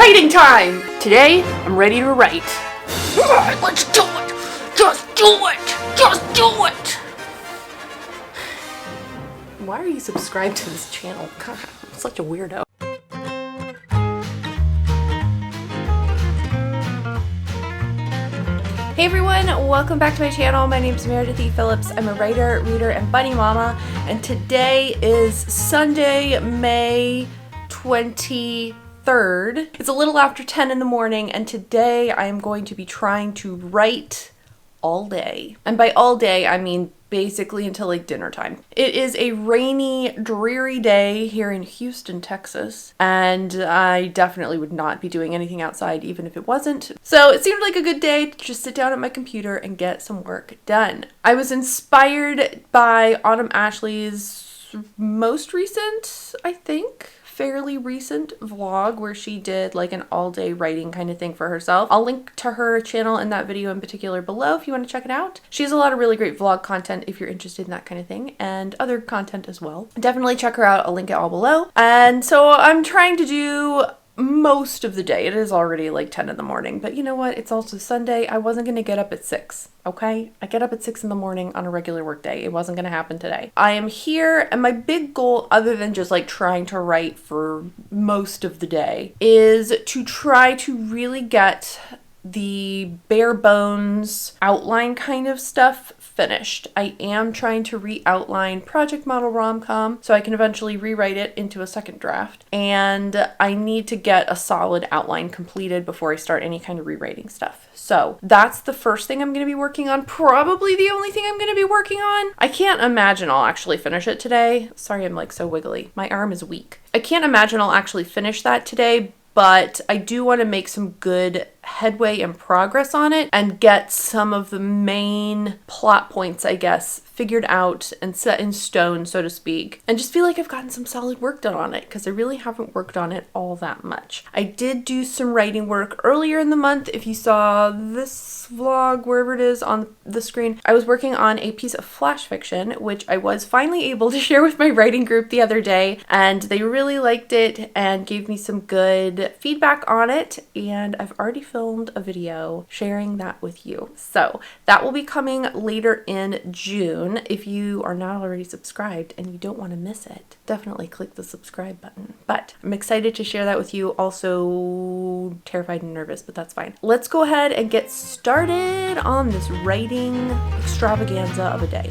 writing time! Today, I'm ready to write. Let's do it! Just do it! Just do it! Why are you subscribed to this channel? God, I'm such a weirdo. Hey everyone, welcome back to my channel. My name is Meredith E. Phillips. I'm a writer, reader, and bunny mama, and today is Sunday, May 23rd. It's a little after 10 in the morning, and today I am going to be trying to write all day. And by all day, I mean basically until like dinner time. It is a rainy, dreary day here in Houston, Texas, and I definitely would not be doing anything outside even if it wasn't. So it seemed like a good day to just sit down at my computer and get some work done. I was inspired by Autumn Ashley's most recent, I think, fairly recent vlog where she did like an all-day writing kind of thing for herself. I'll link to her channel and that video in particular below if you want to check it out. She has a lot of really great vlog content if you're interested in that kind of thing, and other content as well. Definitely check her out. I'll link it all below. And so I'm trying to do most of the day. It is already like 10 in the morning, but you know what? It's also Sunday. I wasn't going to get up at 6. Okay? I get up at 6 in the morning on a regular work day. It wasn't going to happen today. I am here, and my big goal, other than just like trying to write for most of the day, is to try to really get the bare bones outline kind of stuff finished. I am trying to re-outline Project Model RomCom so I can eventually rewrite it into a second draft, and I need to get a solid outline completed before I start any kind of rewriting stuff. So that's the first thing I'm going to be working on, probably the only thing I'm going to be working on. I can't imagine I'll actually finish it today. Sorry, I'm like so wiggly. My arm is weak. I can't imagine I'll actually finish that today, but I do want to make some good headway and progress on it and get some of the main plot points, I guess, figured out and set in stone, so to speak, and just feel like I've gotten some solid work done on it because I really haven't worked on it all that much. I did do some writing work earlier in the month. If you saw this vlog, wherever it is on the screen, I was working on a piece of flash fiction, which I was finally able to share with my writing group the other day, and they really liked it and gave me some good feedback on it, and I've already filmed a video sharing that with you. So that will be coming later in June. If you are not already subscribed and you don't want to miss it, definitely click the subscribe button. But I'm excited to share that with you. Also terrified and nervous, but that's fine. Let's go ahead and get started on this writing extravaganza of a day.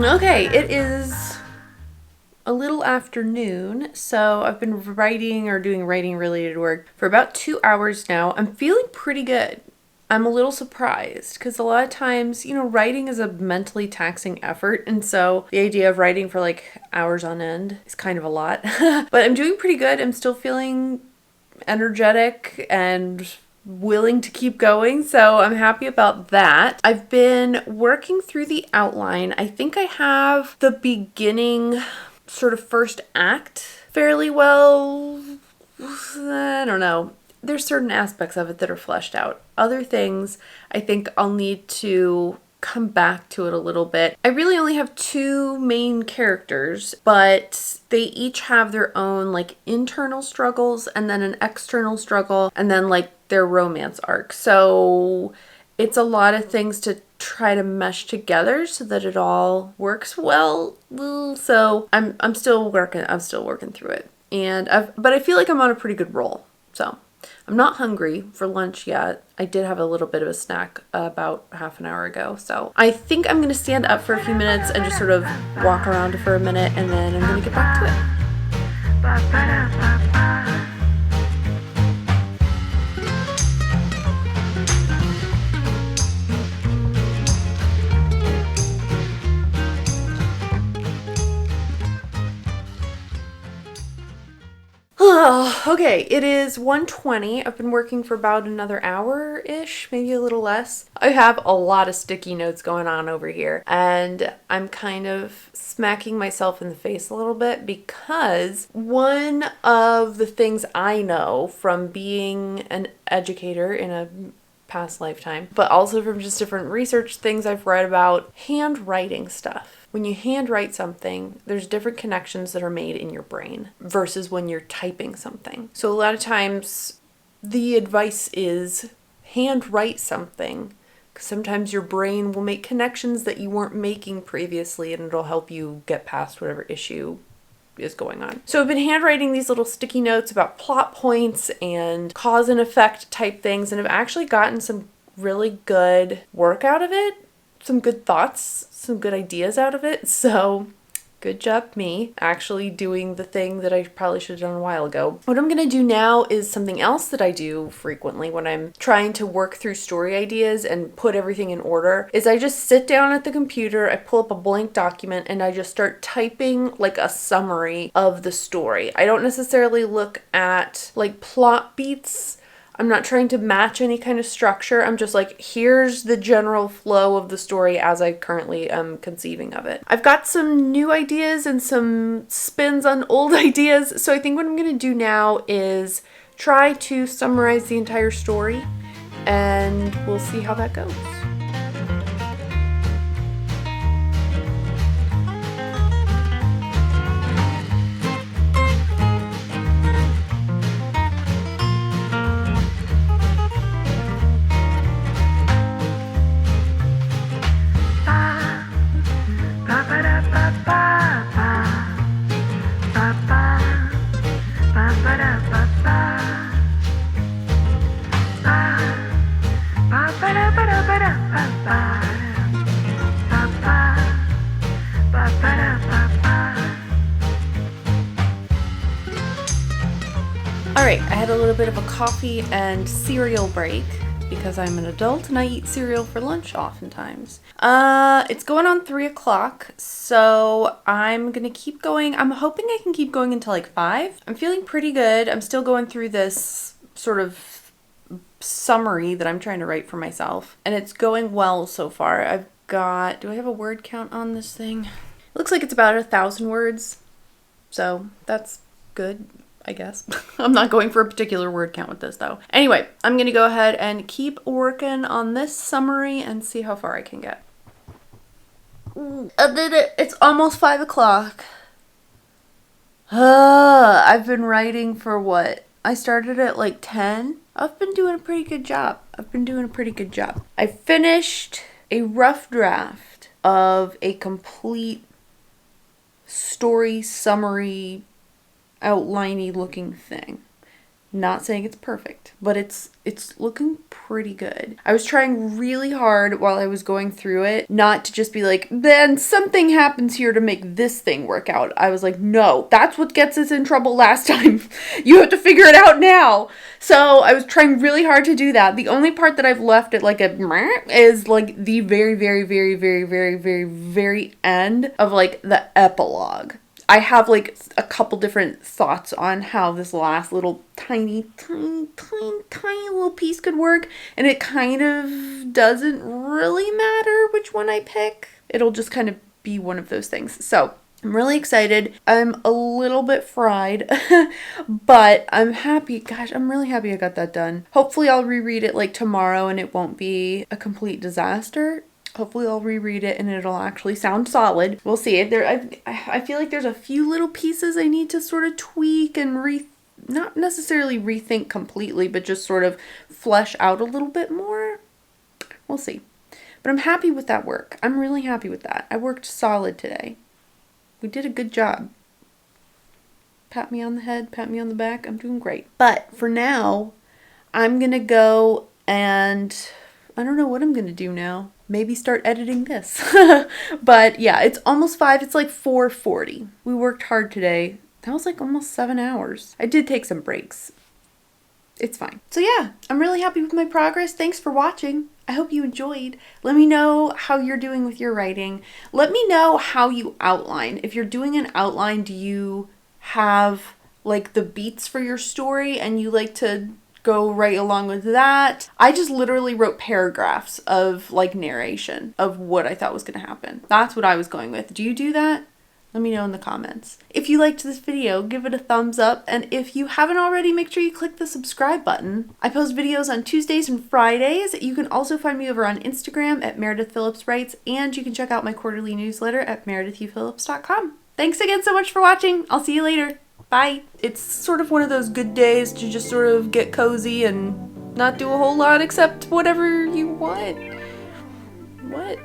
Okay, it is a little afternoon, so I've been writing or doing writing related work for about 2 hours now. I'm feeling pretty good. I'm a little surprised because a lot of times, you know, writing is a mentally taxing effort, and so the idea of writing for like hours on end is kind of a lot. But I'm doing pretty good. I'm still feeling energetic and willing to keep going, so I'm happy about that. I've been working through the outline. I think I have the beginning sort of first act fairly well. I don't know. There's certain aspects of it that are fleshed out. Other things I think I'll need to come back to it a little bit. I really only have 2 main characters, but they each have their own like internal struggles and then an external struggle and then like their romance arc. So it's a lot of things to try to mesh together so that it all works well. So I'm still working through it. But I feel like I'm on a pretty good roll. So I'm not hungry for lunch yet. I did have a little bit of a snack about half an hour ago. So I think I'm going to stand up for a few minutes and just sort of walk around for a minute, and then I'm going to get back to it. Oh, okay, it is 1:20. I've been working for about another hour-ish, maybe a little less. I have a lot of sticky notes going on over here, and I'm kind of smacking myself in the face a little bit because one of the things I know from being an educator in a past lifetime, but also from just different research things I've read about, handwriting stuff. When you handwrite something, there's different connections that are made in your brain versus when you're typing something. So a lot of times the advice is handwrite something, because sometimes your brain will make connections that you weren't making previously, and it'll help you get past whatever issue is going on. So I've been handwriting these little sticky notes about plot points and cause and effect type things, and I've actually gotten some really good work out of it, some good thoughts, some good ideas out of it. So good job me actually doing the thing that I probably should have done a while ago. What I'm gonna do now is something else that I do frequently when I'm trying to work through story ideas and put everything in order, is I just sit down at the computer, I pull up a blank document, and I just start typing like a summary of the story. I don't necessarily look at like plot beats. I'm not trying to match any kind of structure. I'm just like, here's the general flow of the story as I currently am conceiving of it. I've got some new ideas and some spins on old ideas. So I think what I'm going to do now is try to summarize the entire story, and we'll see how that goes. Alright, I had a little bit of a coffee and cereal break because I'm an adult and I eat cereal for lunch oftentimes. It's going on 3 o'clock, so I'm gonna keep going. I'm hoping I can keep going until like 5. I'm feeling pretty good. I'm still going through this sort of summary that I'm trying to write for myself, and it's going well so far. I've got, do I have a word count on this thing? It looks like it's about 1,000 words, so that's good, I guess. I'm not going for a particular word count with this though. Anyway, I'm gonna go ahead and keep working on this summary and see how far I can get. I did it. It's almost 5 o'clock. I've been writing for what? I started at like 10. I've been doing a pretty good job. I finished a rough draft of a complete story summary outliney looking thing. Not saying it's perfect, but it's looking pretty good. I was trying really hard while I was going through it not to just be like, then something happens here to make this thing work out. I was like, no, that's what gets us in trouble last time. You have to figure it out now. So I was trying really hard to do that. The only part that I've left at like a is like the very, very, very, very, very, very, very end of like the epilogue. I have like a couple different thoughts on how this last little tiny little piece could work, and it kind of doesn't really matter which one I pick. It'll just kind of be one of those things. So I'm really excited. I'm a little bit fried, but I'm happy. Gosh, I'm really happy I got that done. Hopefully I'll reread it like tomorrow and it won't be a complete disaster. Hopefully I'll reread it and it'll actually sound solid. We'll see. I feel like there's a few little pieces I need to sort of tweak and not necessarily rethink completely, but just sort of flesh out a little bit more. We'll see. But I'm happy with that work. I'm really happy with that. I worked solid today. We did a good job. Pat me on the head, pat me on the back. I'm doing great. But for now, I'm going to go and I don't know what I'm going to do now. Maybe start editing this. But yeah, it's almost 5. It's like 4:40. We worked hard today. That was like almost 7 hours. I did take some breaks. It's fine. So yeah, I'm really happy with my progress. Thanks for watching. I hope you enjoyed. Let me know how you're doing with your writing. Let me know how you outline. If you're doing an outline, do you have like the beats for your story and you like to go right along with that. I just literally wrote paragraphs of like narration of what I thought was going to happen. That's what I was going with. Do you do that? Let me know in the comments. If you liked this video, give it a thumbs up, and if you haven't already, make sure you click the subscribe button. I post videos on Tuesdays and Fridays. You can also find me over on Instagram at Meredith Phillips Writes, and you can check out my quarterly newsletter at meredithphillips.com. Thanks again so much for watching. I'll see you later. Bye. It's sort of one of those good days to just sort of get cozy and not do a whole lot except whatever you want. What?